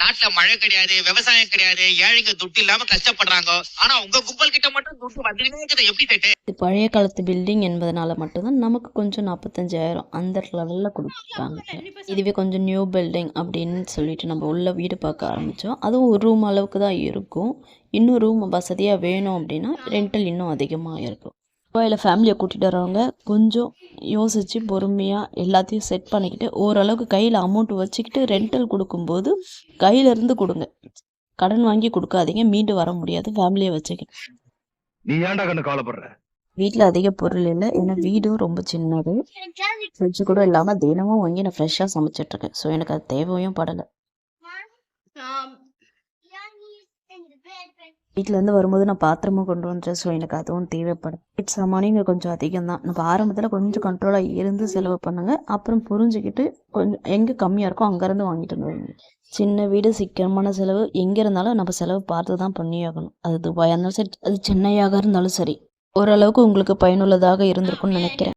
நாட்டுல மழை கிடையாது, விவசாயம் கிடையாது, ஏழைங்க துட்டு இல்லாம கஷ்டப்படுறாங்க. ஆனா உங்க கும்பல் கிட்ட மட்டும் துட்டு வந்துட்டே இருக்குது. எப்படி செட்டு? இது பழைய காலத்து பில்டிங் என்பதனால மட்டும்தான் நமக்கு கொஞ்சம் 45,000 அந்த லெவலில் கொடுத்துருக்காங்க. இதுவே கொஞ்சம் நியூ பில்டிங் அப்படின்னு சொல்லிட்டு நம்ம உள்ள வீடு பார்க்க ஆரம்பித்தோம். அதுவும் ஒரு ரூம் அளவுக்கு தான் இருக்கும். இன்னும் ரூம் வசதியாக வேணும் அப்படின்னா ரெண்டல் இன்னும் அதிகமாக இருக்கும். துபாயில் ஃபேமிலியை கூட்டிகிட்டு வரவங்க கொஞ்சம் யோசித்து பொறுமையாக எல்லாத்தையும் செட் பண்ணிக்கிட்டு ஓரளவுக்கு கையில் அமௌண்ட் வச்சுக்கிட்டு ரெண்டல் கொடுக்கும்போது கையிலேருந்து கொடுங்க. கடன் வாங்கி கொடுக்காதீங்க, மீண்டு வர முடியாது. ஃபேமிலியை வச்சுக்கிட்டு நீ ஏன்டா கண்ணு கவலைப்படுற? வீட்டில் அதிக பொருள் இல்லை, ஏன்னா வீடும் ரொம்ப சின்னது. ஃப்ரிட்ஜு கூட இல்லாமல் தினமும் வாங்கி நான் ஃப்ரெஷ்ஷாக சமைச்சிட்ருக்கேன். ஸோ எனக்கு அது தேவையும் படலை. வீட்டிலேருந்து வரும்போது நான் பாத்திரமும் கொண்டு வந்துட்டேன். ஸோ எனக்கு அதுவும் தேவைப்படும். வீட்டு சாமானிங்க கொஞ்சம் அதிகம் தான். நம்ம ஆரம்பத்தில் கொஞ்சம் கண்ட்ரோலாக இருந்து செலவு பண்ணுங்க. அப்புறம் புரிஞ்சுக்கிட்டு கொஞ்சம் எங்கே கம்மியாக இருக்கோ அங்கேருந்து வாங்கிட்டு வந்துடுங்க. சின்ன வீடு, சிக்கனமான செலவு. எங்கே இருந்தாலும் நம்ம செலவு பார்த்து தான் பண்ணியாகணும். அது துபாயாக இருந்தாலும் சரி, அது சென்னையாக இருந்தாலும் சரி. ஓரளவுக்கு உங்களுக்கு பயனுள்ளதாக இருந்திருக்கும்னு நினைக்கிறேன்.